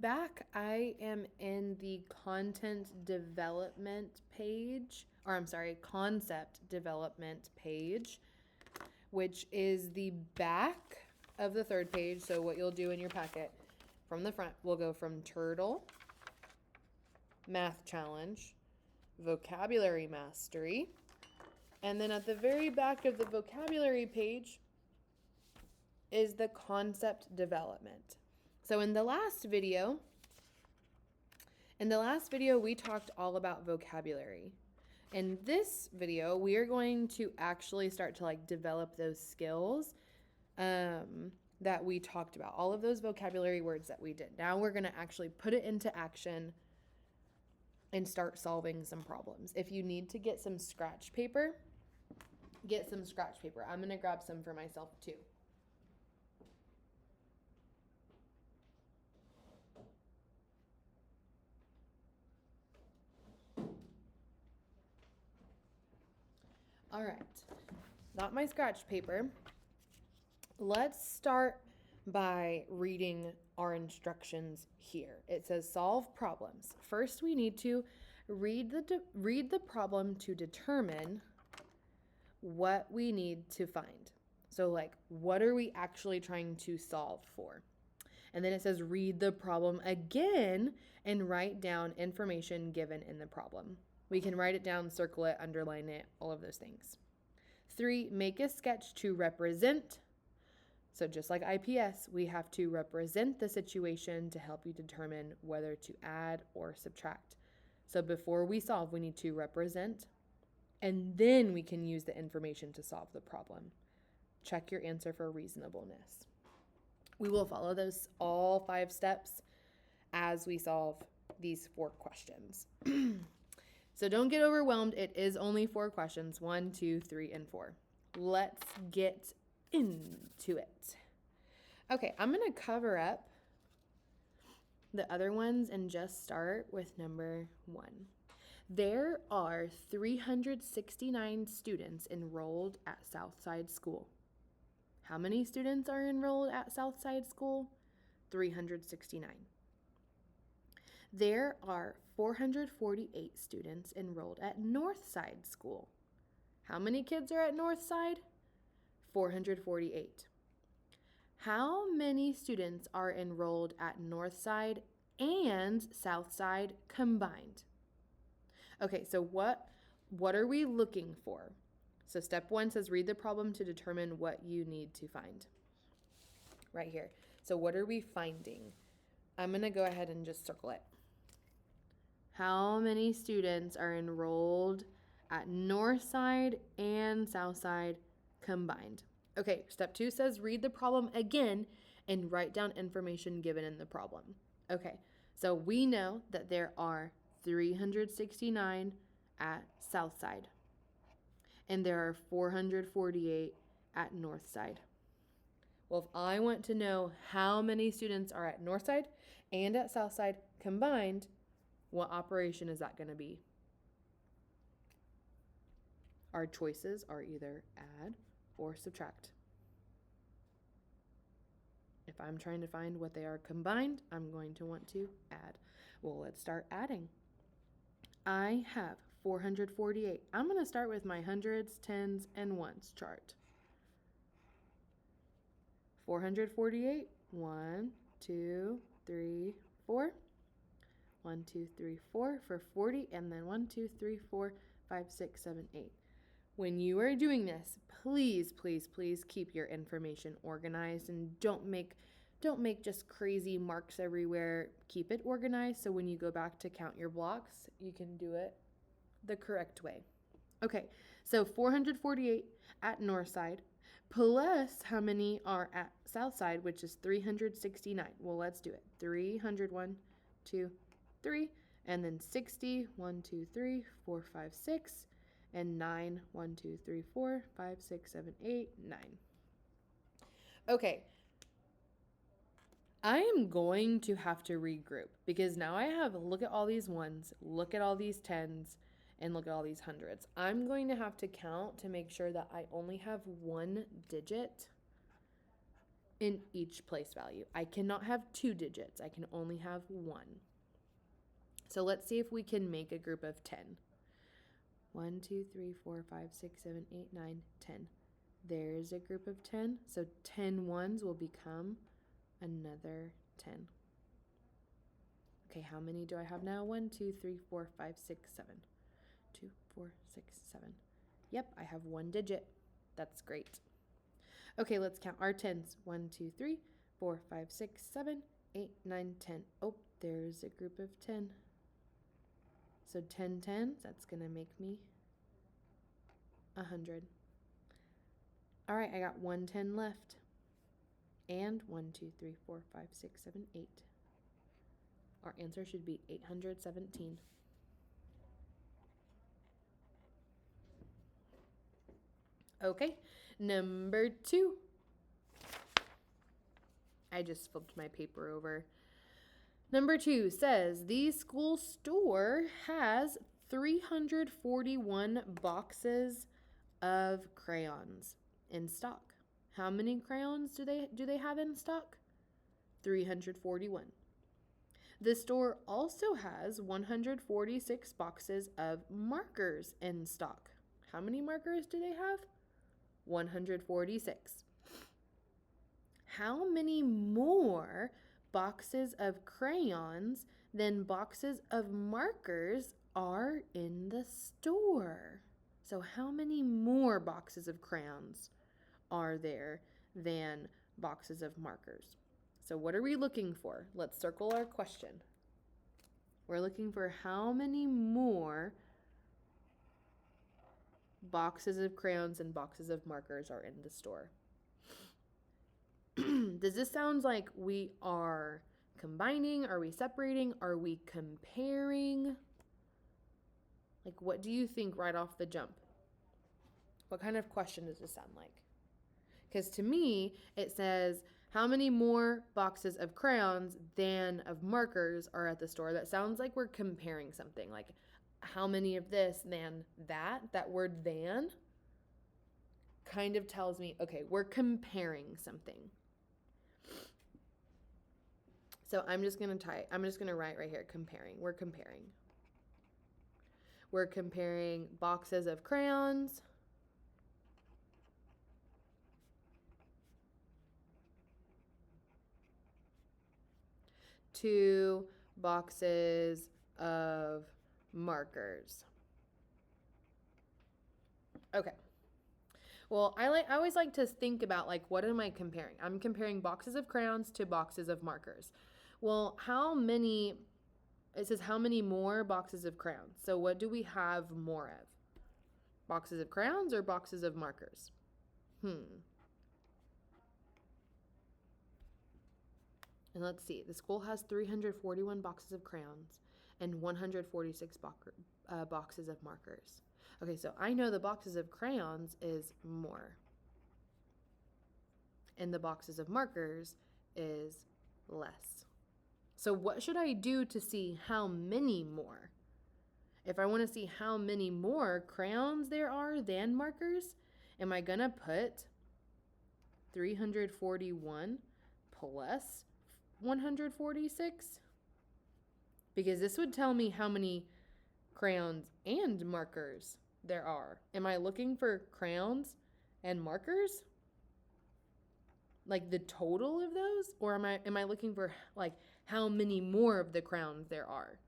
back. I am in the content development page, or I'm sorry, concept development page, which is the back of the third page. So what you'll do in your packet from the front, we'll go from turtle, math challenge, vocabulary mastery, and then at the very back of the vocabulary page is the concept development. So in the last video, we talked all about vocabulary. In this video, we are going to actually start to develop those skills that we talked about, all of those vocabulary words that we did. Now we're going to actually put it into action and start solving some problems. If you need to get some scratch paper, get some scratch paper. I'm going to grab some for myself too. All right, got my scratch paper. Let's start by reading our instructions here. It says solve problems. First, we need to read the problem to determine what we need to find. So what are we actually trying to solve for? And then it says read the problem again and write down information given in the problem. We can write it down, circle it, underline it, all of those things. 3, make a sketch to represent. So just like IPS, we have to represent the situation to help you determine whether to add or subtract. So before we solve, we need to represent, and then we can use the information to solve the problem. Check your answer for reasonableness. We will follow those all 5 steps as we solve these 4 questions. So don't get overwhelmed. It is only 4 questions, 1, 2, 3, and 4. Let's get into it. Okay, I'm going to cover up the other ones and just start with number 1. There are 369 students enrolled at Southside School. How many students are enrolled at Southside School? 369. There are 448 students enrolled at Northside School. How many kids are at Northside? 448. How many students are enrolled at Northside and Southside combined? Okay, so what are we looking for? So step 1 says read the problem to determine what you need to find. Right here. So what are we finding? I'm going to go ahead and just circle it. How many students are enrolled at Northside and Southside combined? Okay, step 2 says read the problem again and write down information given in the problem. Okay, so we know that there are 369 at Southside, and there are 448 at Northside. Well, if I want to know how many students are at Northside and at Southside combined, what operation is that going to be? Our choices are either add or subtract. If I'm trying to find what they are combined, I'm going to want to add. Well, let's start adding. I have 448. I'm going to start with my hundreds, tens, and ones chart. 448, 1, 2, 3, 4. 1, 2, 3, 4 for 40, and then 1, 2, 3, 4, 5, 6, 7, 8. When you are doing this, please, please, please keep your information organized and don't make just crazy marks everywhere. Keep it organized so when you go back to count your blocks, you can do it the correct way. Okay, so 448 at Northside plus how many are at Southside, which is 369. Well, let's do it. 301, 2, 3, and then 60, 1, 2, 3, 4, 5, 6, and 9, 1, 2, 3, 4, 5, 6, 7, 8, 9. Okay, I am going to have to regroup because now I have, look at all these ones, look at all these tens, and look at all these hundreds. I'm going to have to count to make sure that I only have one digit in each place value. I cannot have 2 digits. I can only have 1. So let's see if we can make a group of 10. 1, 2, 3, 4, 5, 6, 7, 8, 9, 10. There's a group of 10. So 10 ones will become another 10. Okay, how many do I have now? 1, 2, 3, 4, 5, 6, 7. 2, 4, 6, 7. Yep, I have 1 digit. That's great. Okay, let's count our 10s. 1, 2, 3, 4, 5, 6, 7, 8, 9, 10. Oh, there's a group of 10. So 10 tens, that's going to make me 100. All right, I got 1 10 left. And 1, 2, 3, 4, 5, 6, 7, 8. Our answer should be 817. Okay, number 2. I just flipped my paper over. Number 2 says the school store has 341 boxes of crayons in stock. How many crayons do they have in stock? 341. The store also has 146 boxes of markers in stock. How many markers do they have? 146. How many more boxes of crayons than boxes of markers are in the store? So how many more boxes of crayons are there than boxes of markers? So what are we looking for? Let's circle our question. We're looking for how many more boxes of crayons and boxes of markers are in the store. Does this sound like we are combining? Are we separating? Are we comparing? Like, what do you think right off the jump? What kind of question does this sound like? Because to me, it says, how many more boxes of crayons than of markers are at the store? That sounds like we're comparing something. Like, how many of this than that? That word than kind of tells me, okay, we're comparing something. So I'm just going to write right here, comparing. We're comparing. We're comparing boxes of crayons to boxes of markers. Okay. Well, I always like to think about, like, what am I comparing? I'm comparing boxes of crayons to boxes of markers. Well, it says how many more boxes of crayons. So what do we have more of? Boxes of crayons or boxes of markers? And let's see. The school has 341 boxes of crayons and 146 boxes of markers. Okay, so I know the boxes of crayons is more. And the boxes of markers is less. So what should I do to see how many more? If I want to see how many more crayons there are than markers, am I going to put 341 plus 146? Because this would tell me how many crayons and markers there are. Am I looking for crayons and markers? Like the total of those? Or am I looking for, like, how many more of the crayons there are?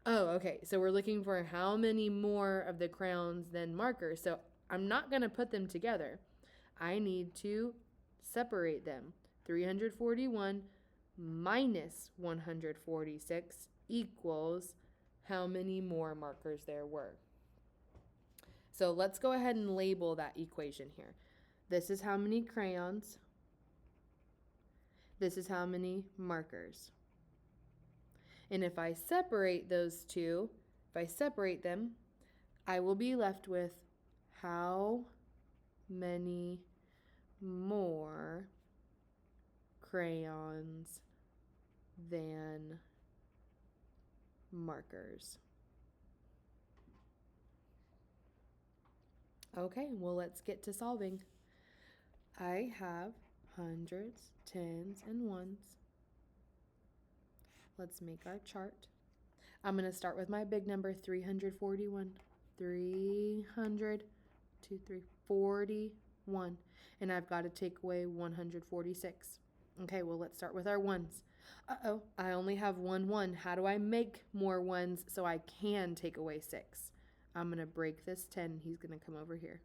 Oh, okay. So we're looking for how many more of the crayons than markers. So I'm not going to put them together. I need to separate them. 341 minus 146 equals how many more markers there were. So let's go ahead and label that equation here. This is how many crayons. This is how many markers. And if I separate those two, if I separate them, I will be left with how many more crayons than markers. Okay, well, let's get to solving. I have hundreds, tens, and ones. Let's make our chart. I'm going to start with my big number, 341. 300, 2, 3, 41. And I've got to take away 146. Okay, well, let's start with our ones. Uh-oh, I only have one one. How do I make more ones so I can take away 6? I'm going to break this 10. He's going to come over here.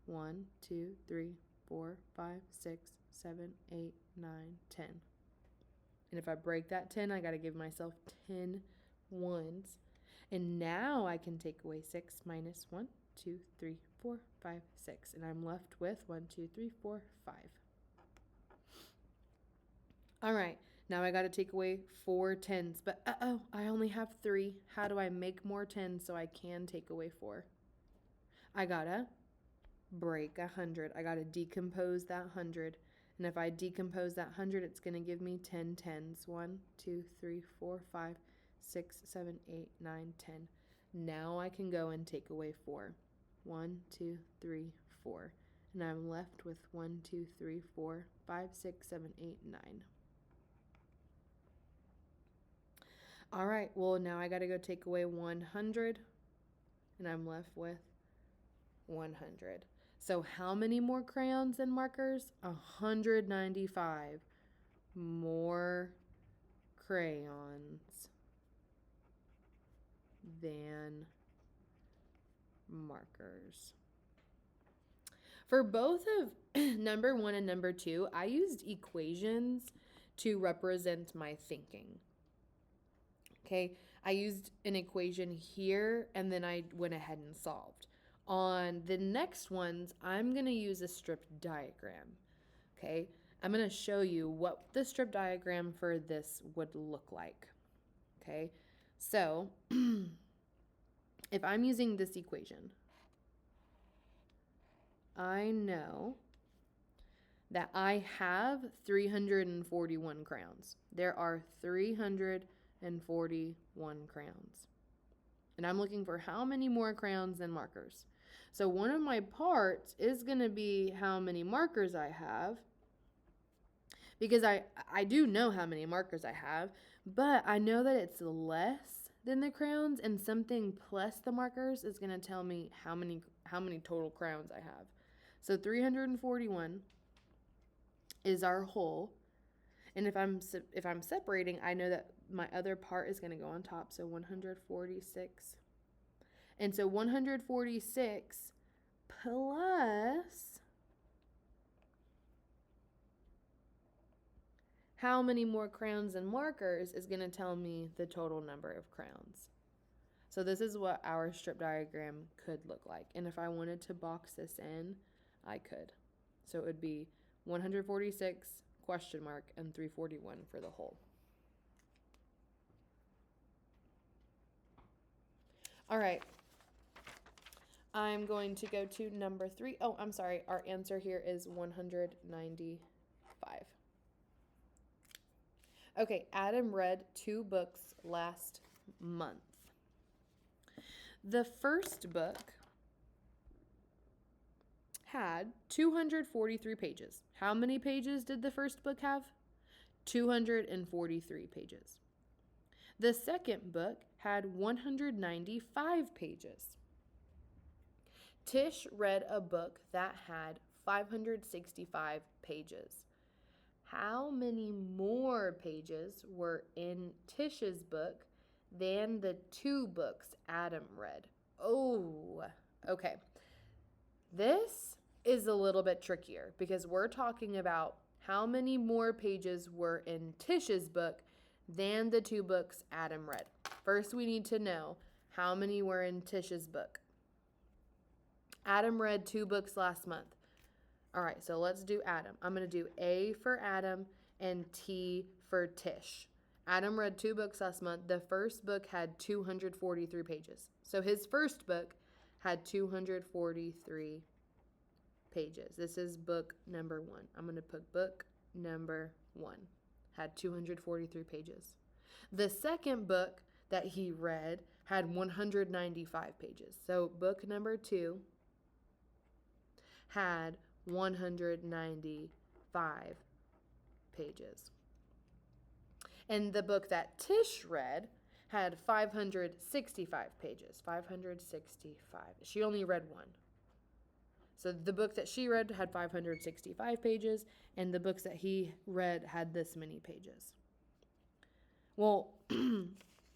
1, 2, 3, 4, 5, 6, 7, 8, 9, 10. And if I break that 10, I got to give myself 10 ones. And now I can take away 6 minus 1, 2, 3, 4, 5, 6. And I'm left with 1, 2, 3, 4, 5. All right, now I got to take away 4 tens. But uh-oh, I only have 3. How do I make more 10s so I can take away 4? I got to break 100. I got to decompose that 100. And if I decompose that 100, it's going to give me 10 tens. 1, 2, 3, 4, 5, 6, 7, 8, 9, 10. Now I can go and take away 4. 1, 2, 3, 4. And I'm left with 1, 2, 3, 4, 5, 6, 7, 8, 9. All right, well, now I got to go take away 100. And I'm left with 100. So how many more crayons and markers? 195 more crayons than markers. For both of number 1 and number 2, I used equations to represent my thinking. Okay, I used an equation here and then I went ahead and solved. On the next ones, I'm going to use a strip diagram. Okay, I'm going to show you what the strip diagram for this would look like. Okay, so if I'm using this equation, I know that I have 341 crayons. There are 341 crayons. And I'm looking for how many more crayons than markers. So one of my parts is going to be how many markers I have, because I do know how many markers I have, but I know that it's less than the crayons, and something plus the markers is going to tell me how many total crayons I have. So 341 is our whole. And if I'm separating, I know that my other part is going to go on top, so 146. And so 146 plus how many more crayons and markers is going to tell me the total number of crayons. So this is what our strip diagram could look like. And if I wanted to box this in, I could. So it would be 146 question mark and 341 for the whole. All right. I'm going to go to number 3. Oh, I'm sorry. Our answer here is 195. Okay, Adam read 2 books last month. The first book had 243 pages. How many pages did the first book have? 243 pages. The second book had 195 pages. Tish read a book that had 565 pages. How many more pages were in Tish's book than the 2 books Adam read? Oh, okay. This is a little bit trickier because we're talking about how many more pages were in Tish's book than the 2 books Adam read. First, we need to know how many were in Tish's book. Adam read 2 books last month. All right, so let's do Adam. I'm going to do A for Adam and T for Tish. Adam read 2 books last month. The first book had 243 pages. So his first book had 243 pages. This is book number 1. I'm going to put book number 1. Had 243 pages. The second book that he read had 195 pages. So book number 2 had 195 5 pages. And the book that Tish read had 565 pages. 565. She only read one. So the book that she read had 565 pages, and the books that he read had this many pages. Well,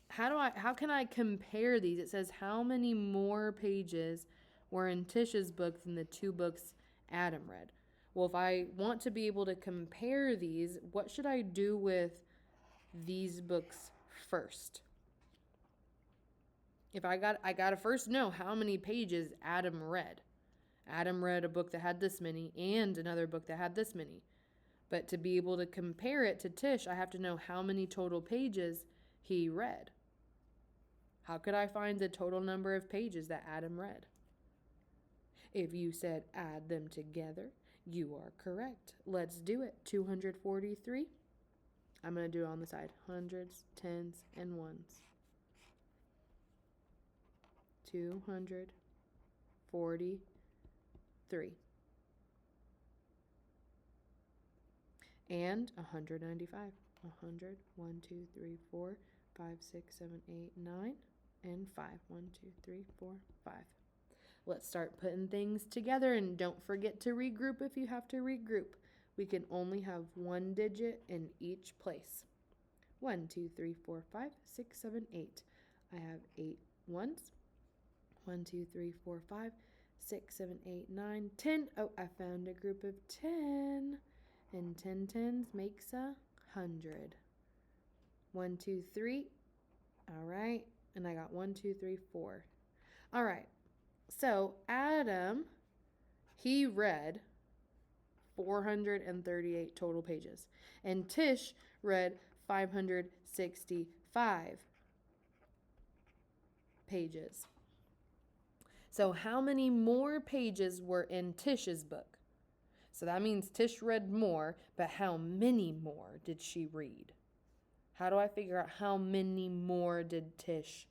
how can I compare these? It says how many more pages were in Tish's book than the 2 books Adam read. Well, if I want to be able to compare these, what should I do with these books first? If I gotta first know how many pages Adam read. Adam read a book that had this many and another book that had this many. But to be able to compare it to Tish, I have to know how many total pages he read. How could I find the total number of pages that Adam read? If you said add them together, you are correct. Let's do it. 243. I'm going to do it on the side. Hundreds, tens, and ones. 243. And 195. 100, 1, 2, 3, 4, 5, 6, 7, 8, 9, and 5. 1, 2, 3, 4, 5. Let's start putting things together, and don't forget to regroup if you have to regroup. We can only have one digit in each place. 1, 2, 3, 4, 5, 6, 7, 8. I have 8 ones. 1, 2, 3, 4, 5, 6, 7, 8, 9, 10. Oh, I found a group of 10. And 10 tens makes 100. 1, 2, 3. All right. And I got 1, 2, 3, 4. All right. So Adam, he read 438 total pages. And Tish read 565 pages. So how many more pages were in Tish's book? So that means Tish read more, but how many more did she read? How do I figure out how many more did Tish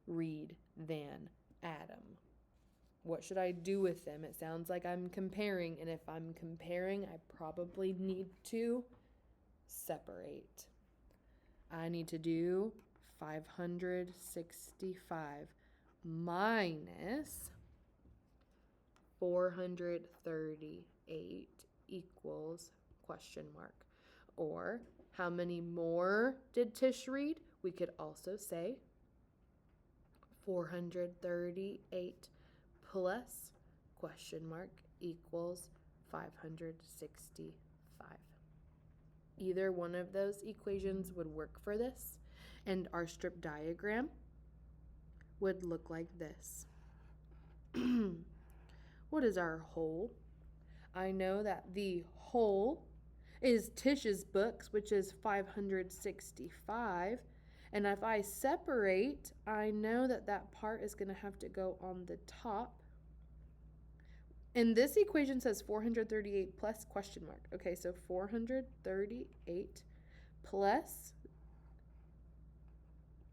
read than Adam? What should I do with them? It sounds like I'm comparing, and if I'm comparing, I probably need to separate. I need to do 565 minus 438 equals question mark. Or how many more did Tish read? We could also say 438 plus question mark equals 565. Either one of those equations would work for this, and our strip diagram would look like this. What is our whole? I know that the whole is Tish's books, which is 565. And if I separate, I know that that part is going to have to go on the top. And this equation says 438 plus question mark. Okay, so 438 plus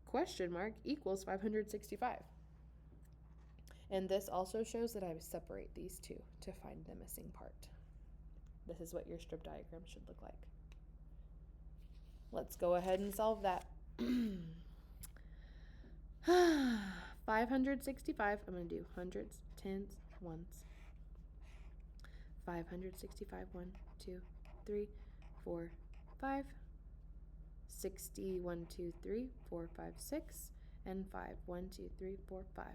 question mark equals 565. And this also shows that I separate these two to find the missing part. This is what your strip diagram should look like. Let's go ahead and solve that. 565, I'm going to do hundreds, tens, ones. 565, 1, 2, 3, 4, 5. 60, 1, 2, 3, 4, 5, 6. And 5, 1, 2, 3, 4, 5.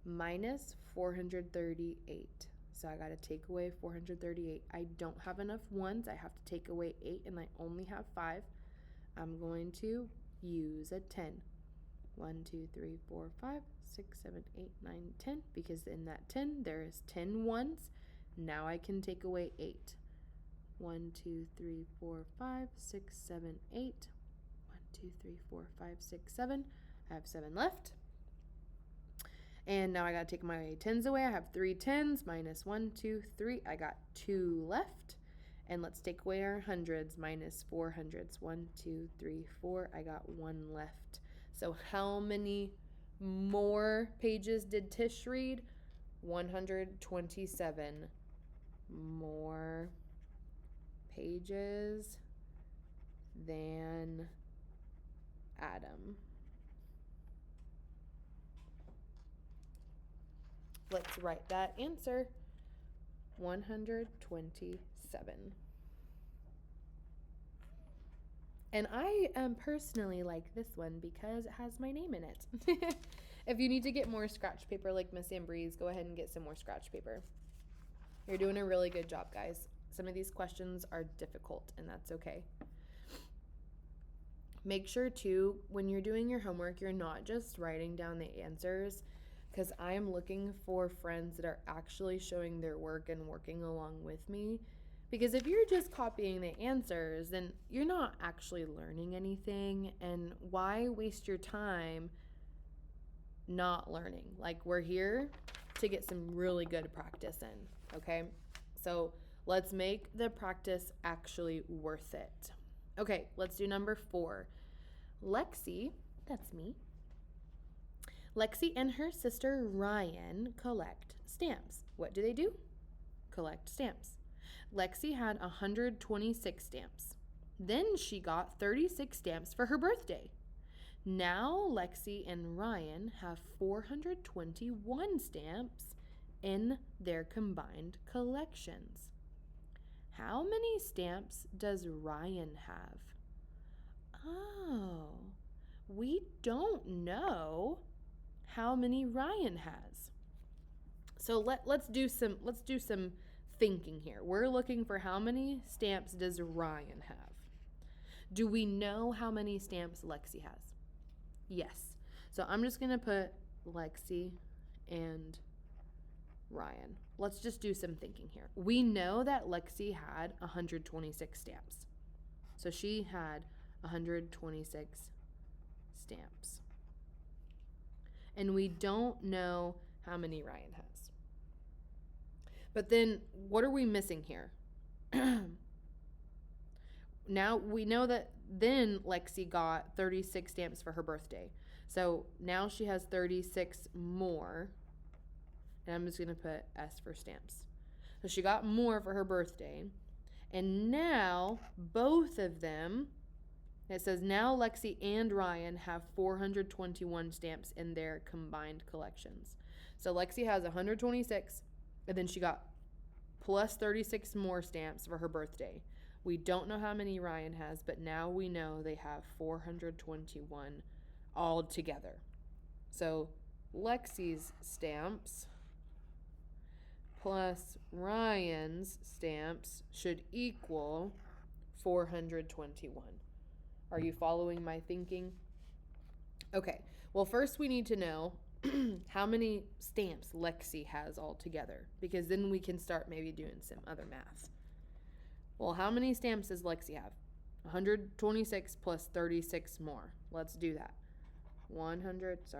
Minus 438. So I got to take away 438. I don't have enough ones. I have to take away 8, and I only have 5. I'm going to use a 10. 1, 2, 3, 4, 5, 6, 7, 8, 9, 10. Because in that 10, there is 10 ones. Now I can take away 8. 1, 2, 3, 4, 5, 6, 7, 8. 1, 2, 3, 4, 5, 6, 7. I have 7 left. And now I got to take my tens away. I have 3 tens minus 1, 2, 3. I got 2 left. And let's take away our hundreds minus 4 hundreds. 1, 2, 3, 4. I got 1 left. So how many more pages did Tish read? 127 more pages than Adam. Let's write that answer. 127. And I personally like this one because it has my name in it. If you need to get more scratch paper like Miss Ambree's, go ahead and get some more scratch paper. You're doing a really good job, guys. Some of these questions are difficult, and that's okay. Make sure, too, when you're doing your homework, you're not just writing down the answers, because I am looking for friends that are actually showing their work and working along with me. Because if you're just copying the answers, then you're not actually learning anything, and why waste your time not learning? Like, we're here to get some really good practice in, okay? So let's make the practice actually worth it. Okay, let's do number 4. Lexi, that's me. Lexi and her sister Ryan collect stamps. What do? Collect stamps. Lexi had 126 stamps. Then she got 36 stamps for her birthday. Now Lexi and Ryan have 421 stamps in their combined collections. How many stamps does Ryan have? Oh, we don't know how many Ryan has. So let's do some thinking here. We're looking for how many stamps does Ryan have. Do we know how many stamps Lexi has? Yes. So I'm just going to put Lexi and Ryan. Let's just do some thinking here. We know that Lexi had 126 stamps. So she had 126 stamps. And we don't know how many Ryan has. But then what are we missing here? Now we know that then Lexi got 36 stamps for her birthday. So now she has 36 more. And I'm just going to put S for stamps. So she got more for her birthday. And now both of them, it says now Lexi and Ryan have 421 stamps in their combined collections. So Lexi has 126, and then she got plus 36 more stamps for her birthday. We don't know how many Ryan has, but now we know they have 421 all together. So Lexi's stamps plus Ryan's stamps should equal 421. Are you following my thinking? Okay, well, first we need to know how many stamps Lexi has all together, because then we can start maybe doing some other math. Well, how many stamps does Lexi have? 126 plus 36 more. Let's do that. Hundreds,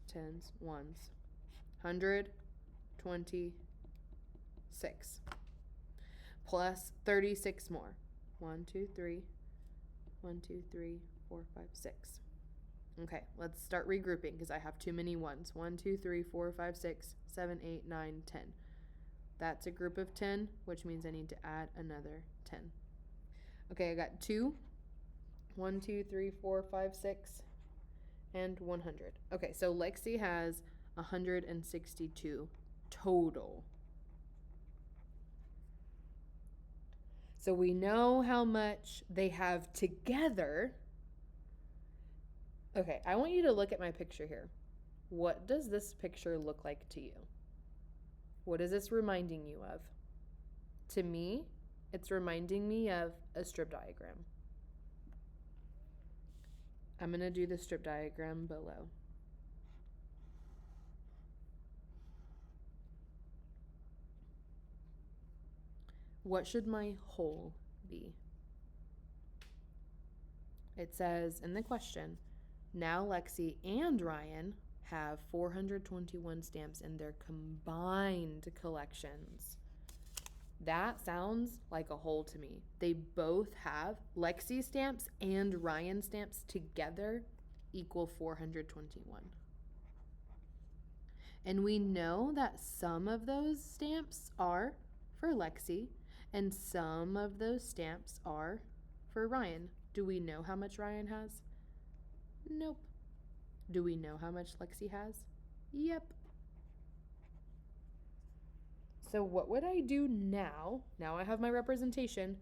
tens, ones. 126 plus 36 more. 1, 2, 3. 1, 2, 3, 4, 5, 6. Okay, let's start regrouping because I have too many ones. 1, 2, 3, 4, 5, 6, 7, 8, 9, 10. That's a group of 10, which means I need to add another 10. Okay, I got 2. 1, 2, 3, 4, 5, 6, and 100. Okay, so Lexi has 162 total. So we know how much they have together. Okay, I want you to look at my picture here. What does this picture look like to you? What is this reminding you of? To me, it's reminding me of a strip diagram. I'm going to do the strip diagram below. What should my whole be? It says in the question, now Lexi and Ryan have 421 stamps in their combined collections. That sounds like a whole to me. They both have Lexi stamps and Ryan stamps together equal 421. And we know that some of those stamps are for Lexi And some of those stamps are for Ryan. Do we know how much Ryan has? Nope. Do we know how much Lexi has? Yep. So what would I do now? Now I have my representation.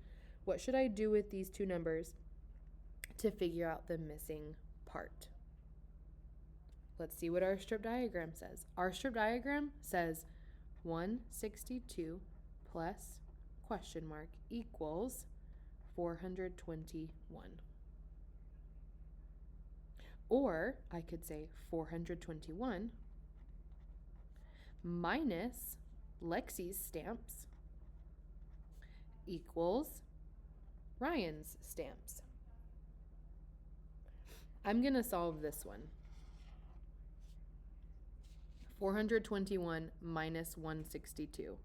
What should I do with these two numbers to figure out the missing part? Let's see what our strip diagram says. Our strip diagram says 162 plus question mark equals 421. Or I could say 421 minus Lexi's stamps equals Ryan's stamps. I'm going to solve this one. 421 minus 162.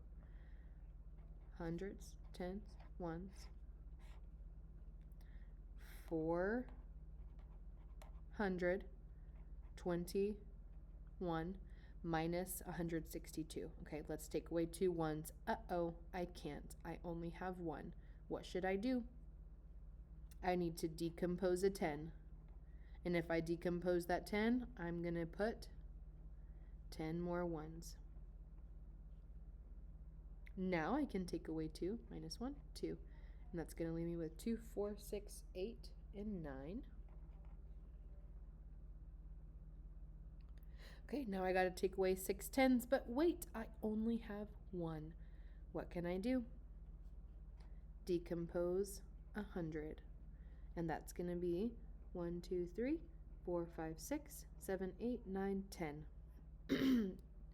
Hundreds, tens, ones. 421 minus 162. Okay, let's take away 2 ones. Uh-oh, I can't. I only have 1. What should I do? I need to decompose a 10. And if I decompose that 10, I'm going to put 10 more ones. Now I can take away 2 minus 1, 2. And that's going to leave me with 2, 4, 6, 8, and 9. Okay, now I got to take away 6 tens, but wait, I only have 1. What can I do? Decompose 100. And that's going to be 1, 2, 3, 4, 5, 6, 7, 8, 9, 10.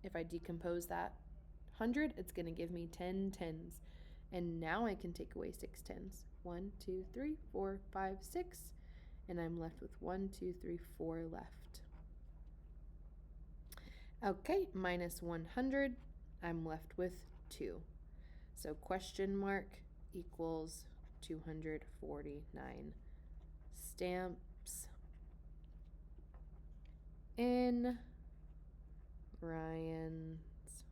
If I decompose that 100, it's going to give me 10 tens. And now I can take away 6 tens. 1, 2, 3, 4, 5, 6. And I'm left with 1, 2, 3, 4 left. Okay, minus 100, I'm left with 2. So question mark equals 249 stamps in Ryan's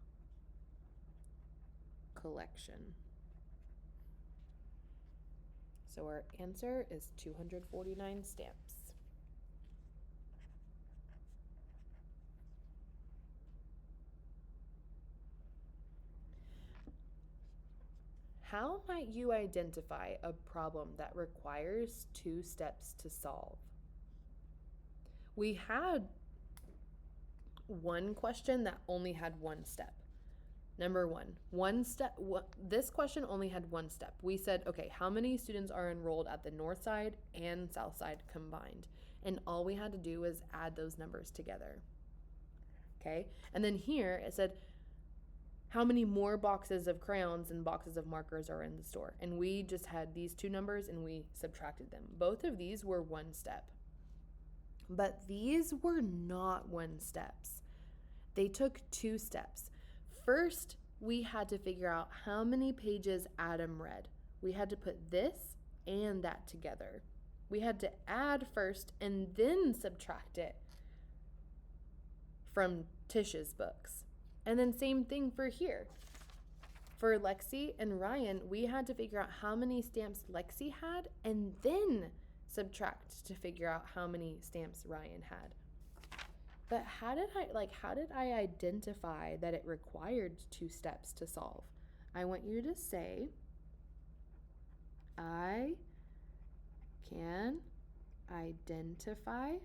collection. So our answer is 249 stamps. How might you identify a problem that requires 2 steps to solve? We had one question that only had 1 step. Number one step. This question only had 1 step. We said, okay, how many students are enrolled at the north side and south side combined? And all we had to do was add those numbers together. Okay, and then here it said, how many more boxes of crayons and boxes of markers are in the store? And we just had these 2 numbers and we subtracted them. Both of these were 1 step. But these were not 1 steps. They took 2 steps. First, we had to figure out how many pages Adam read. We had to put this and that together. We had to add first and then subtract it from Tish's books. And then same thing for here. For Lexi and Ryan, we had to figure out how many stamps Lexi had and then subtract to figure out how many stamps Ryan had. But how did I identify that it required 2 steps to solve? I want you to say, I can identify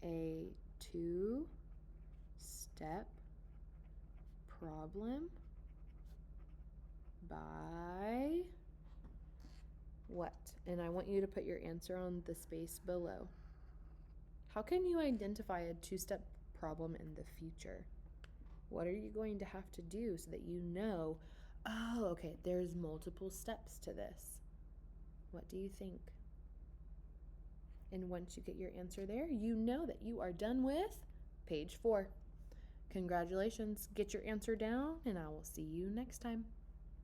a 2-step problem by what? And I want you to put your answer on the space below. How can you identify a 2-step problem in the future? What are you going to have to do so that you know, oh, okay, there's multiple steps to this? What do you think? And once you get your answer there, you know that you are done with page 4. Congratulations. Get your answer down, and I will see you next time.